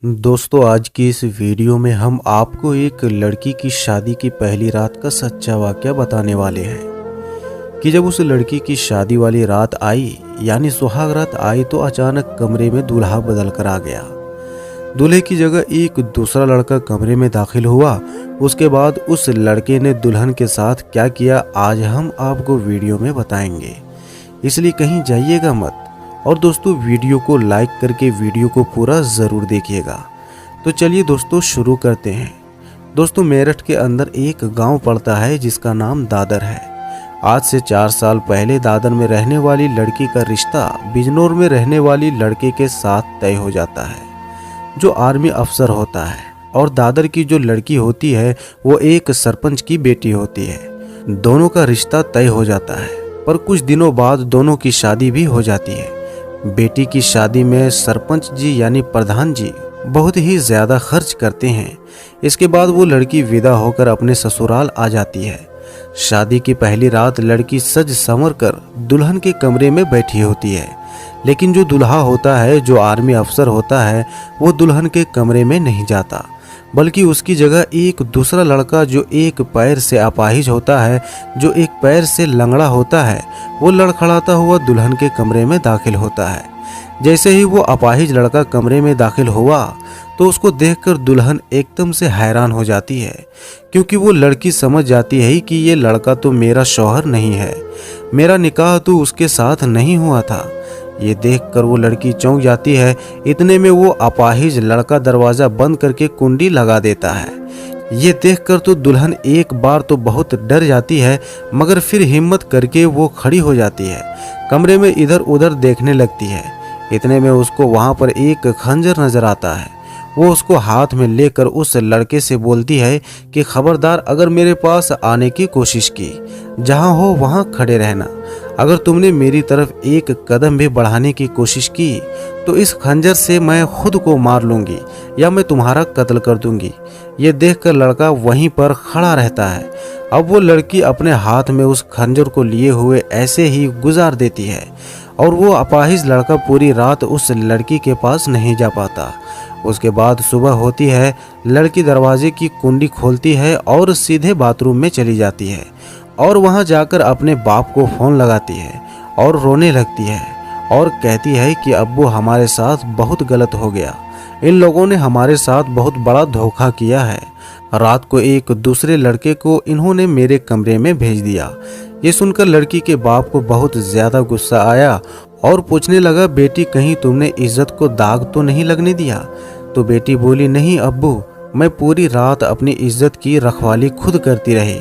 दोस्तों, आज की इस वीडियो में हम आपको एक लड़की की शादी की पहली रात का सच्चा वाकया बताने वाले हैं कि जब उस लड़की की शादी वाली रात आई यानी सुहाग रात आई तो अचानक कमरे में दूल्हा बदल कर आ गया। दूल्हे की जगह एक दूसरा लड़का कमरे में दाखिल हुआ। उसके बाद उस लड़के ने दुल्हन के साथ क्या किया आज हम आपको वीडियो में बताएंगे, इसलिए कहीं जाइएगा मत। और दोस्तों, वीडियो को लाइक करके वीडियो को पूरा ज़रूर देखिएगा। तो चलिए दोस्तों शुरू करते हैं। दोस्तों, मेरठ के अंदर एक गांव पड़ता है जिसका नाम दादर है। आज से 4 साल पहले दादर में रहने वाली लड़की का रिश्ता बिजनौर में रहने वाली लड़के के साथ तय हो जाता है, जो आर्मी अफसर होता है। और दादर की जो लड़की होती है वो एक सरपंच की बेटी होती है। दोनों का रिश्ता तय हो जाता है, पर कुछ दिनों बाद दोनों की शादी भी हो जाती है। बेटी की शादी में सरपंच जी यानी प्रधान जी बहुत ही ज़्यादा खर्च करते हैं। इसके बाद वो लड़की विदा होकर अपने ससुराल आ जाती है। शादी की पहली रात लड़की सज संवर कर दुल्हन के कमरे में बैठी होती है, लेकिन जो दूल्हा होता है, जो आर्मी अफसर होता है, वो दुल्हन के कमरे में नहीं जाता, बल्कि उसकी जगह एक दूसरा लड़का जो एक पैर से अपाहिज होता है, जो एक पैर से लंगड़ा होता है, वो लड़खड़ाता हुआ दुल्हन के कमरे में दाखिल होता है। जैसे ही वो अपाहिज लड़का कमरे में दाखिल हुआ तो उसको देखकर दुल्हन एकदम से हैरान हो जाती है, क्योंकि वो लड़की समझ जाती है कि ये लड़का तो मेरा शौहर नहीं है, मेरा निकाह तो उसके साथ नहीं हुआ था। ये देखकर वो लड़की चौंक जाती है। इतने में वो अपाहिज लड़का दरवाज़ा बंद करके कुंडी लगा देता है। ये देखकर तो दुल्हन एक बार तो बहुत डर जाती है, मगर फिर हिम्मत करके वो खड़ी हो जाती है, कमरे में इधर उधर देखने लगती है। इतने में उसको वहाँ पर एक खंजर नजर आता है। वो उसको हाथ में लेकर उस लड़के से बोलती है कि खबरदार, अगर मेरे पास आने की कोशिश की, जहाँ हो वहाँ खड़े रहना। अगर तुमने मेरी तरफ एक कदम भी बढ़ाने की कोशिश की तो इस खंजर से मैं खुद को मार लूंगी या मैं तुम्हारा कत्ल कर दूंगी। ये देखकर लड़का वहीं पर खड़ा रहता है। अब वो लड़की अपने हाथ में उस खंजर को लिए हुए ऐसे ही गुजार देती है और वो अपाहिज लड़का पूरी रात उस लड़की के पास नहीं जा पाता। उसके बाद सुबह होती है, लड़की दरवाजे की कुंडी खोलती है और सीधे बाथरूम में चली जाती है और वहां जाकर अपने बाप को फ़ोन लगाती है और रोने लगती है और कहती है कि अब्बू, हमारे साथ बहुत गलत हो गया। इन लोगों ने हमारे साथ बहुत बड़ा धोखा किया है। रात को एक दूसरे लड़के को इन्होंने मेरे कमरे में भेज दिया। ये सुनकर लड़की के बाप को बहुत ज़्यादा गुस्सा आया और पूछने लगा, बेटी, कहीं तुमने इज्जत को दाग तो नहीं लगने दिया? तो बेटी बोली, नहीं अब्बू, मैं पूरी रात अपनी इज्जत की रखवाली खुद करती रही,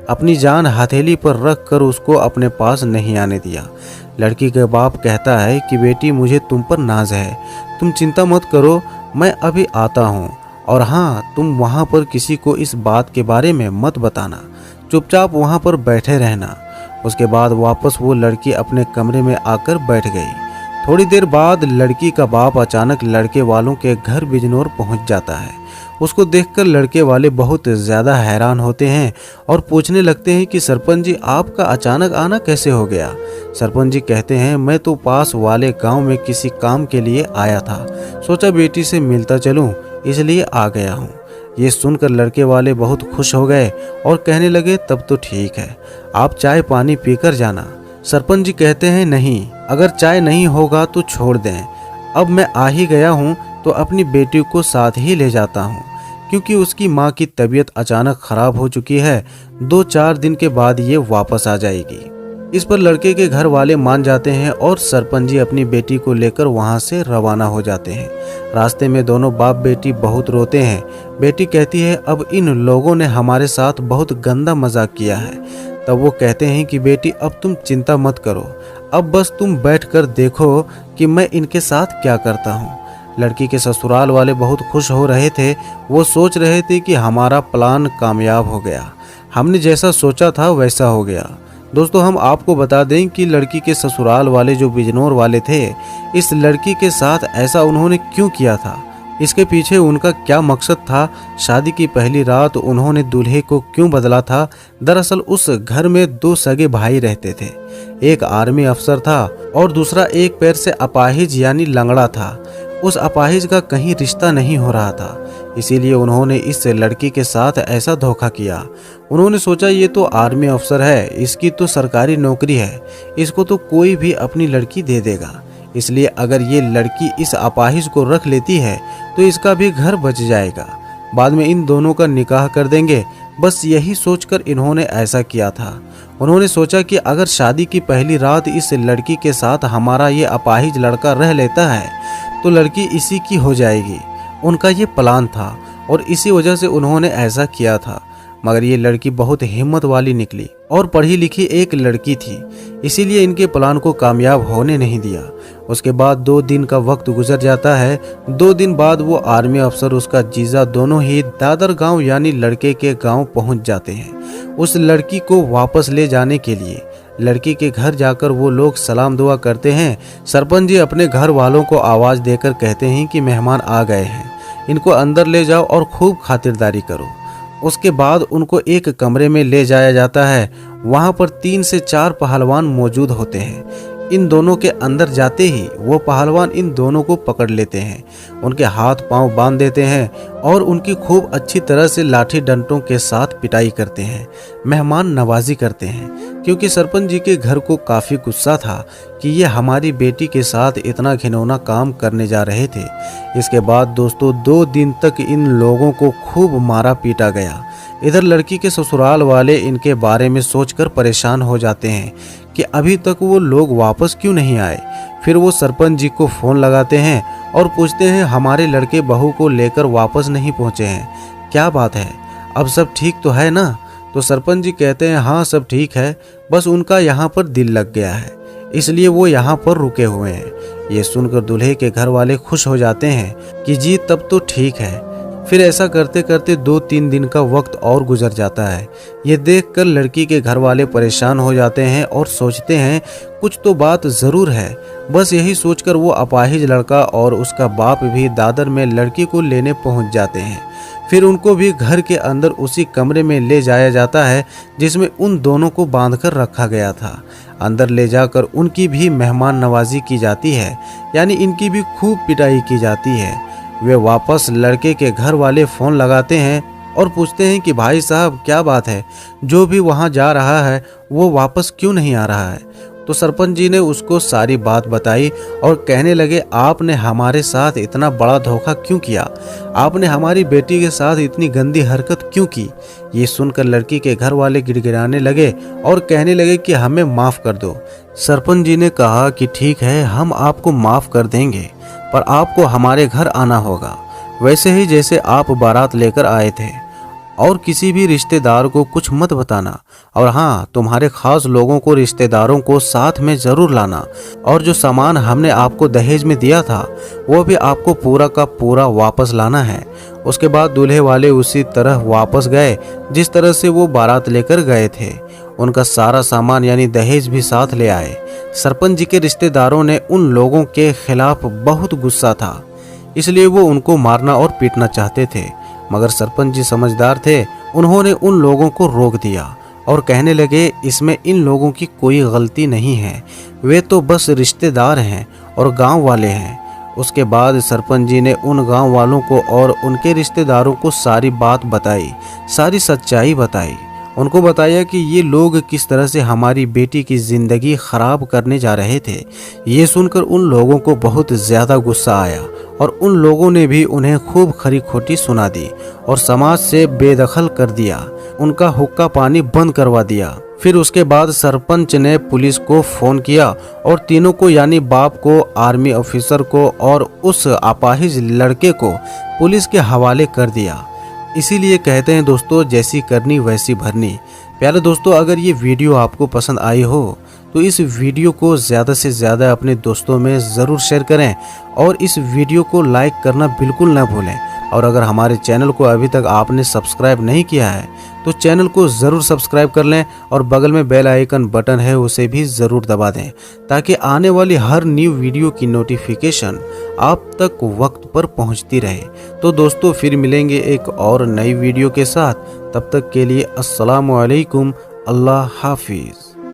अपनी जान हथेली पर रख कर उसको अपने पास नहीं आने दिया। लड़की के बाप कहता है कि बेटी, मुझे तुम पर नाज है, तुम चिंता मत करो, मैं अभी आता हूँ। और हाँ, तुम वहाँ पर किसी को इस बात के बारे में मत बताना, चुपचाप वहाँ पर बैठे रहना। उसके बाद वापस वो लड़की अपने कमरे में आकर बैठ गई। थोड़ी देर बाद लड़की का बाप अचानक लड़के वालों के घर बिजनौर पहुँच जाता है। उसको देखकर लड़के वाले बहुत ज़्यादा हैरान होते हैं और पूछने लगते हैं कि सरपंच जी, आपका अचानक आना कैसे हो गया? सरपंच जी कहते हैं, मैं तो पास वाले गांव में किसी काम के लिए आया था, सोचा बेटी से मिलता चलूं, इसलिए आ गया हूं। ये सुनकर लड़के वाले बहुत खुश हो गए और कहने लगे, तब तो ठीक है, आप चाय पानी पीकर जाना। सरपंच जी कहते हैं, नहीं, अगर चाय नहीं होगा तो छोड़ दें, अब मैं आ ही गया हूँ तो अपनी बेटी को साथ ही ले जाता हूँ, क्योंकि उसकी माँ की तबीयत अचानक खराब हो चुकी है। 2-4 दिन के बाद ये वापस आ जाएगी। इस पर लड़के के घर वाले मान जाते हैं और सरपंच जी अपनी बेटी को लेकर वहाँ से रवाना हो जाते हैं। रास्ते में दोनों बाप बेटी बहुत रोते हैं। बेटी कहती है, अब इन लोगों ने हमारे साथ बहुत गंदा मजाक किया है। तब वो कहते हैं कि बेटी, अब तुम चिंता मत करो, अब बस तुम बैठ कर देखो कि मैं इनके साथ क्या करता हूँ। लड़की के ससुराल वाले बहुत खुश हो रहे थे। वो सोच रहे थे कि हमारा प्लान कामयाब हो गया, हमने जैसा सोचा था वैसा हो गया। दोस्तों, हम आपको बता दें कि लड़की के ससुराल वाले जो बिजनौर वाले थे, इस लड़की के साथ ऐसा उन्होंने क्यों किया था, इसके पीछे उनका क्या मकसद था, शादी की पहली रात उन्होंने दूल्हे को क्यों बदला था। दरअसल उस घर में 2 सगे भाई रहते थे, एक आर्मी अफसर था और दूसरा एक पैर से अपाहिज यानी लंगड़ा था। उस अपाहिज का कहीं रिश्ता नहीं हो रहा था, इसीलिए उन्होंने इस लड़की के साथ ऐसा धोखा किया। उन्होंने सोचा ये तो आर्मी अफसर है, इसकी तो सरकारी नौकरी है, इसको तो कोई भी अपनी लड़की दे देगा, इसलिए अगर ये लड़की इस अपाहिज को रख लेती है तो इसका भी घर बच जाएगा, बाद में इन दोनों का निकाह कर देंगे। बस यही सोचकर इन्होंने ऐसा किया था। उन्होंने सोचा कि अगर शादी की पहली रात इस लड़की के साथ हमारा ये अपाहिज लड़का रह लेता है तो लड़की इसी की हो जाएगी। उनका ये प्लान था और इसी वजह से उन्होंने ऐसा किया था। मगर ये लड़की बहुत हिम्मत वाली निकली और पढ़ी लिखी एक लड़की थी, इसीलिए इनके प्लान को कामयाब होने नहीं दिया। उसके बाद 2 दिन का वक्त गुजर जाता है। 2 दिन बाद वो आर्मी अफसर उसका जीजा दोनों ही दादर गांव यानी लड़के के गांव पहुंच जाते हैं उस लड़की को वापस ले जाने के लिए। लड़की के घर जाकर वो लोग सलाम दुआ करते हैं। सरपंच जी अपने घर वालों को आवाज़ देकर कहते हैं कि मेहमान आ गए हैं, इनको अंदर ले जाओ और खूब खातिरदारी करो। उसके बाद उनको एक कमरे में ले जाया जाता है। वहाँ पर 3 से 4 पहलवान मौजूद होते हैं। इन दोनों के अंदर जाते ही वो पहलवान इन दोनों को पकड़ लेते हैं, उनके हाथ पांव बांध देते हैं और उनकी खूब अच्छी तरह से लाठी डंडों के साथ पिटाई करते हैं, मेहमान नवाजी करते हैं। क्योंकि सरपंच जी के घर को काफ़ी गुस्सा था कि ये हमारी बेटी के साथ इतना घिनौना काम करने जा रहे थे। इसके बाद दोस्तों 2 दिन तक इन लोगों को खूब मारा पीटा गया। इधर लड़की के ससुराल वाले इनके बारे में सोचकर परेशान हो जाते हैं कि अभी तक वो लोग वापस क्यों नहीं आए। फिर वो सरपंच जी को फ़ोन लगाते हैं और पूछते हैं हमारे लड़के बहू को लेकर वापस नहीं पहुँचे हैं, क्या बात है, अब सब ठीक तो है ना। तो सरपंच जी कहते हैं हाँ सब ठीक है, बस उनका यहाँ पर दिल लग गया है, इसलिए वो यहाँ पर रुके हुए हैं। ये सुनकर दूल्हे के घर वाले खुश हो जाते हैं कि जी तब तो ठीक है। फिर ऐसा करते करते 2-3 दिन का वक्त और गुजर जाता है। ये देखकर लड़की के घर वाले परेशान हो जाते हैं और सोचते हैं कुछ तो बात ज़रूर है। बस यही सोचकर वो अपाहिज लड़का और उसका बाप भी दादर में लड़की को लेने पहुंच जाते हैं। फिर उनको भी घर के अंदर उसी कमरे में ले जाया जाता है जिसमें उन दोनों को बांधकर रखा गया था। अंदर ले जाकर उनकी भी मेहमान नवाजी की जाती है, यानी इनकी भी खूब पिटाई की जाती है। वे वापस लड़के के घर वाले फ़ोन लगाते हैं और पूछते हैं कि भाई साहब क्या बात है, जो भी वहाँ जा रहा है वो वापस क्यों नहीं आ रहा है। तो सरपंच जी ने उसको सारी बात बताई और कहने लगे आपने हमारे साथ इतना बड़ा धोखा क्यों किया, आपने हमारी बेटी के साथ इतनी गंदी हरकत क्यों की। ये सुनकर लड़की के घर वाले गिड़गिड़ाने लगे और कहने लगे कि हमें माफ़ कर दो। सरपंच जी ने कहा कि ठीक है हम आपको माफ़ कर देंगे, पर आपको हमारे घर आना होगा वैसे ही जैसे आप बारात लेकर आए थे, और किसी भी रिश्तेदार को कुछ मत बताना, और हाँ तुम्हारे खास लोगों को रिश्तेदारों को साथ में ज़रूर लाना, और जो सामान हमने आपको दहेज में दिया था वो भी आपको पूरा का पूरा वापस लाना है। उसके बाद दूल्हे वाले उसी तरह वापस गए जिस तरह से वो बारात लेकर गए थे। उनका सारा सामान यानी दहेज भी साथ ले आए। सरपंच जी के रिश्तेदारों ने उन लोगों के खिलाफ बहुत गुस्सा था, इसलिए वो उनको मारना और पीटना चाहते थे, मगर सरपंच जी समझदार थे। उन्होंने उन लोगों को रोक दिया और कहने लगे इसमें इन लोगों की कोई गलती नहीं है, वे तो बस रिश्तेदार हैं और गांव वाले हैं। उसके बाद सरपंच जी ने उन गांव वालों को और उनके रिश्तेदारों को सारी बात बताई, सारी सच्चाई बताई। उनको बताया कि ये लोग किस तरह से हमारी बेटी की ज़िंदगी ख़राब करने जा रहे थे। ये सुनकर उन लोगों को बहुत ज़्यादा गुस्सा आया और उन लोगों ने भी उन्हें खूब खरी खोटी सुना दी और समाज से बेदखल कर दिया, उनका हुक्का पानी बंद करवा दिया। फिर उसके बाद सरपंच ने पुलिस को फ़ोन किया और तीनों को यानी बाप को, आर्मी ऑफिसर को और उस अपाहिज लड़के को पुलिस के हवाले कर दिया। इसीलिए कहते हैं दोस्तों जैसी करनी वैसी भरनी। प्यारे दोस्तों अगर ये वीडियो आपको पसंद आई हो तो इस वीडियो को ज़्यादा से ज़्यादा अपने दोस्तों में ज़रूर शेयर करें और इस वीडियो को लाइक करना बिल्कुल ना भूलें। और अगर हमारे चैनल को अभी तक आपने सब्सक्राइब नहीं किया है तो चैनल को ज़रूर सब्सक्राइब कर लें और बगल में बेल आइकन बटन है उसे भी ज़रूर दबा दें ताकि आने वाली हर न्यू वीडियो की नोटिफिकेशन आप तक वक्त पर पहुंचती रहे। तो दोस्तों फिर मिलेंगे एक और नई वीडियो के साथ, तब तक के लिए अस्सलामु अलैकुम, अल्लाह हाफिज़।